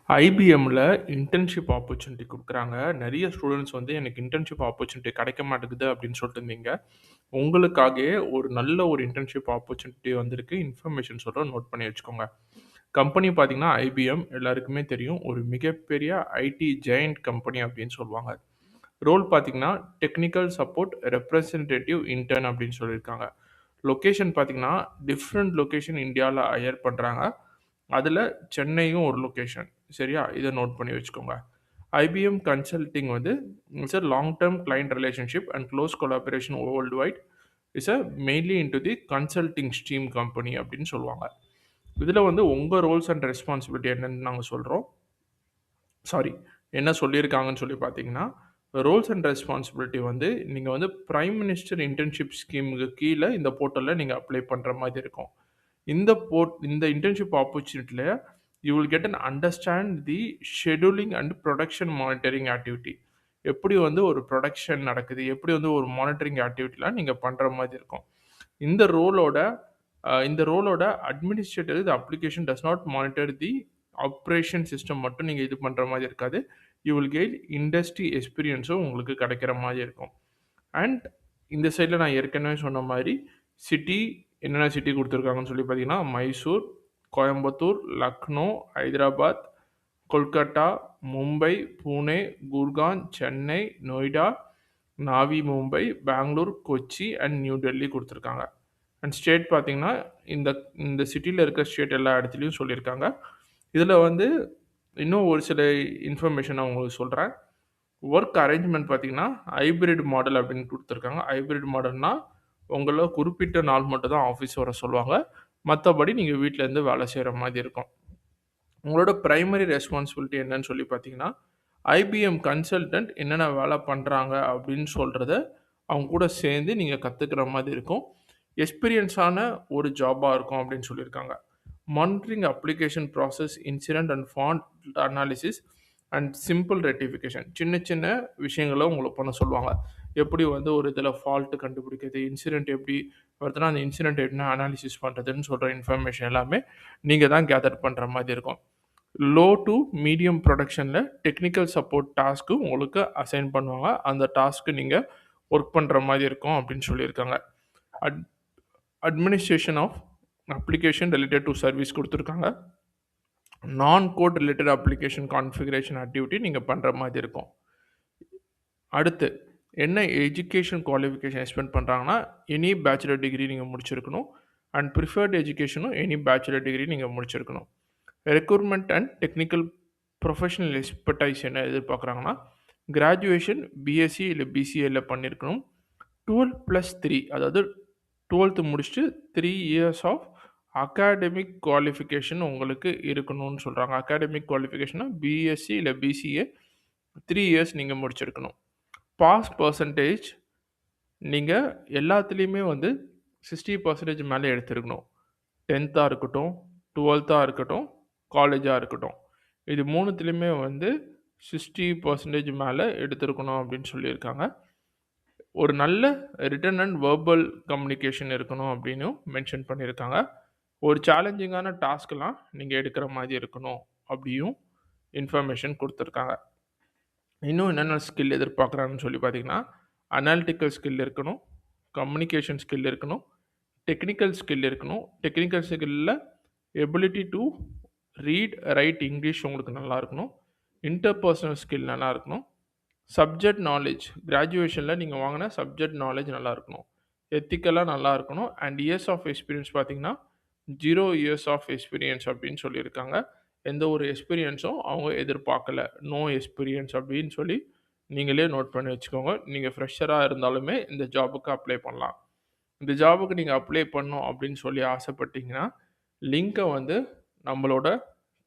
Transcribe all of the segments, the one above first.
ஐபிஎம்ல internship opportunity குடுக்குறாங்க. நெறைய students வந்து எனக்கு இன்டர்ன்ஷிப் ஆப்பர்ச்சுனிட்டி கிடைக்க மாட்டேங்குது அப்படின்னு சொல்லிட்டு இருந்தீங்க. உங்களுக்காகவே ஒரு நல்ல ஒரு இன்டர்ன்ஷிப் ஆப்பர்ச்சுனிட்டி வந்திருக்கு. இன்ஃபர்மேஷன் சொல்றேன் நோட் பண்ணி வச்சுக்கோங்க. கம்பெனி பார்த்தீங்கன்னா, ஐபிஎம் எல்லாருக்குமே தெரியும். ஒரு மிகப்பெரிய ஐடி ஜெயண்ட் கம்பெனி அப்படின்னு சொல்லுவாங்க. ரோல் பார்த்தீங்கன்னா, டெக்னிக்கல் சப்போர்ட் ரெப்ரசன்டேட்டிவ் இன்டர்ன் அப்படின்னு சொல்லியிருக்காங்க. லொகேஷன் பார்த்தீங்கன்னா, டிஃப்ரெண்ட் லொகேஷன் இந்தியால ஹையர் பண்றாங்க. அதுல சென்னையும் ஒரு லொகேஷன். சரியா? இத நோட் பண்ணி வச்சுக்கோங்க. ஐபிஎம் கன்சல்டிங் வந்து it's a long term client relationship and close collaboration world wide. It's a mainly into the consulting stream company அப்படின்னு சொல்லுவாங்க. இதுல வந்து உங்க ரோல்ஸ் அண்ட் ரெஸ்பான்சிபிலிட்டி என்னன்னு நாங்க சொல்றோம். சாரி, என்ன சொல்லியிருக்காங்கன்னு சொல்லி பார்த்தீங்கன்னா, ரோல்ஸ் அண்ட் ரெஸ்பான்சிபிலிட்டி வந்து நீங்க வந்து பிரைம் மினிஸ்டர் இன்டர்ன்ஷிப் ஸ்கீமுக்கு கீழ இந்த போர்ட்டல்ல நீங்க அப்ளை பண்ற மாதிரி இருக்கும். இந்த இன்டர்ன்ஷிப் ஆப்பர்ச்சுனிட்டில you will get an understand the scheduling and production monitoring activity. எப்படி வந்து ஒரு ப்ரொடக்ஷன் நடக்குது, எப்படி வந்து ஒரு மானிட்டரிங் ஆக்டிவிட்டிலாம் நீங்க பண்ற மாதிரி இருக்கும். இந்த ரோலோட இந்த ரோலோட administrator the application does not monitor the operation system மட்டும் நீங்க இது பண்ற மாதிரி இருக்காது. யூ வில் கெயின் இண்டஸ்ட்ரி எக்ஸ்பீரியன்ஸும் உங்களுக்கு கிடைக்கிற மாதிரி இருக்கும். அண்ட் இந்த சைடில் நான் ஏற்கனவே சொன்ன மாதிரி சிட்டி என்னென்ன சிட்டி கொடுத்துருக்காங்கன்னு சொல்லி பார்த்தீங்கன்னா, மைசூர், கோயம்புத்தூர், லக்னோ, ஹைதராபாத், கொல்கட்டா, மும்பை, பூனே, குர்கான், சென்னை, நொய்டா, நாவி மும்பை, பெங்களூர், கொச்சி அண்ட் நியூ டெல்லி கொடுத்துருக்காங்க. அண்ட் ஸ்டேட் பார்த்தீங்கன்னா, இந்த இந்த சிட்டியில் இருக்க ஸ்டேட் எல்லா இடத்துலையும் சொல்லியிருக்காங்க. இதில் வந்து இன்னும் ஒரு சில இன்ஃபர்மேஷன் நான் உங்களுக்கு சொல்கிறேன். ஒர்க் அரேஞ்ச்மெண்ட் பார்த்தீங்கன்னா, ஹைபிரிட் மாடல் அப்படின்னு குடுத்துருக்காங்க. ஹைபிரிட் மாடல்னா, உங்கள குறிப்பிட்ட நாள் மட்டும் தான் ஆஃபீஸ் வர சொல்லுவாங்க. மத்தபடி நீங்க வீட்லருந்து வேலை செய்ற மாரி இருக்கும். உங்களோட பிரைமரி ரெஸ்பான்சிபிலிட்டி என்னன்னு சொல்லி பார்த்தீங்கன்னா, ஐபிஎம் கன்சல்டன்ட் என்னென்ன வேலை பண்றாங்க அப்படின்னு சொல்றத, அவங்க கூட சேர்ந்து நீங்க கத்துக்கிற மாதிரி இருக்கும். எக்ஸ்பீரியன்ஸான ஒரு ஜாபா இருக்கும் அப்படின்னு சொல்லியிருக்காங்க. Monitoring application process, incident and fault analysis and simple rectification. சின்ன சின்ன விஷயங்கள உங்கள பண்ண சொல்லுவாங்க. எப்படி வந்து ஒரு இதில ஃபால்ட் கண்டுபிடிக்கிறது, இன்சிடென்ட் எப்படி வருதுன்னா, அந்த இன்சிடென்ட் என்ன அனாலிசிஸ் பண்றதுன்னு சொல்ற இன்ஃபர்மேஷன் எல்லாமே நீங்க தான் கேதர் பண்ற மாரி இருக்கும். லோ டூ மீடியம் புரொடக்ஷன்ல டெக்னிக்கல் சப்போர்ட் டாஸ்க்கு உங்களுக்கு அசைன் பண்ணுவாங்க. அந்த டாஸ்க்கு நீங்க ஒர்க் பண்ற மாரி இருக்கும் அப்படின்னு சொல்லியிருக்காங்க. At administration of application related to service குடுத்துருக்காங்க. நான் code related application configuration activity நீங்க பண்ற மாரி இருக்கும். அடுத்து என்ன எஜுகேஷன் குவாலிஃபிகேஷன் எக்ஸ்பெக்ட் பண்றாங்கன்னா, எனி பேச்சுலர் டிகிரி நீங்க முடிச்சிருக்கணும். அண்ட் பிரிஃபர்ட் எஜுகேஷனும் எனி பேச்சுலர் டிகிரி நீங்க முடிச்சிருக்கணும். Recruitment and technical professional expertise என்ன எதிர்பார்க்குறாங்கன்னா, கிராஜுவேஷன் பிஎஸ்சி இல்ல பிசிஏல பண்ணியிருக்கணும். 12+3 அதாவது 12th முடிச்சுட்டு 3 இயர்ஸ் ஆஃப் அகாடமிக் குவாலிஃபிகேஷன் உங்களுக்கு இருக்கணும்னு சொல்றாங்க. அகாடமிக் குவாலிஃபிகேஷன்னா பிஎஸ்சி இல்ல பிசிஏ 3 இயர்ஸ் நீங்க முடிச்சிருக்கணும். பாஸ் பெர்சன்டேஜ் நீங்க எல்லாத்துலயுமே வந்து 60% மேல எடுத்திருக்கணும். 10த்தா இருக்கட்டும், 12த்தா இருக்கட்டும், காலேஜா இருக்கட்டும். இது 3த்துலயுமே வந்து 60% மேல எடுத்திருக்கணும் அப்படின்னு சொல்லியிருக்காங்க. ஒரு நல்ல ரிட்டன் அண்ட் வெர்பல் கம்யூனிகேஷன் இருக்கணும் அப்படின்னும் மென்ஷன் பண்ணியிருக்காங்க. ஒரு சேலஞ்சிங்கான டாஸ்க்லாம் நீங்க எடுக்கிற மாரி இருக்கணும் அப்படியும் இன்ஃபர்மேஷன் குடுத்துருக்காங்க. இன்னும் என்னென்ன ஸ்கில் எதிர்பார்க்குறாங்கன்னு சொல்லி பார்த்தீங்கன்னா, அனாலிட்டிக்கல் ஸ்கில் இருக்கணும், கம்யூனிகேஷன் ஸ்கில் இருக்கணும், டெக்னிக்கல் ஸ்கில் இருக்கணும். டெக்னிக்கல் ஸ்கில்ல ability to read, write English உங்களுக்கு நல்லா இருக்கணும். இன்டர்பர்சனல் ஸ்கில் நல்லா இருக்கணும். சப்ஜெக்ட் நாலேட்ஜ் கிராஜுவேஷனில் நீங்கள் வாங்கின சப்ஜெக்ட் நாலேட்ஜ் நல்லா இருக்கணும். எத்திக்கலாக நல்லா இருக்கணும். அண்ட் இயர்ஸ் ஆஃப் எக்ஸ்பீரியன்ஸ் பார்த்தீங்கன்னா 0 இயர்ஸ் ஆஃப் எக்ஸ்பீரியன்ஸ் அப்படின்னு சொல்லியிருக்காங்க. எந்த ஒரு எக்ஸ்பீரியன்ஸும் அவங்க எதிர்பார்க்கல. நோ எக்ஸ்பீரியன்ஸ் அப்படின்னு சொல்லி நீங்களே நோட் பண்ணி வச்சுக்கோங்க. நீங்கள் ஃப்ரெஷராக இருந்தாலுமே இந்த ஜாபுக்கு அப்ளை பண்ணலாம். இந்த ஜாபுக்கு நீங்கள் அப்ளை பண்ணணும் அப்படின்னு சொல்லி ஆசைப்பட்டீங்கன்னா, லிங்க்கை வந்து நம்மளோட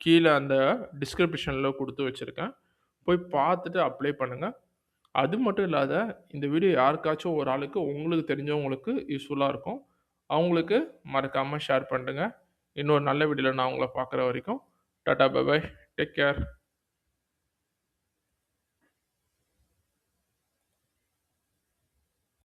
கீழே அந்த டிஸ்கிரிப்ஷனில் கொடுத்து வச்சுருக்கேன். போய் பார்த்துட்டு அப்ளை பண்ணுங்க. அது மட்டும் இல்லாத, இந்த வீடியோ யாருக்காச்சும் ஒரு ஆளுக்கு உங்களுக்கு தெரிஞ்சவங்களுக்கு யூஸ்ஃபுல்லா இருக்கும். அவங்களுக்கு மறக்காம ஷேர் பண்ணுங்க. இன்னொரு நல்ல வீடியோல நான் உங்கள பார்க்குற வரைக்கும் tata bye bye. Take care.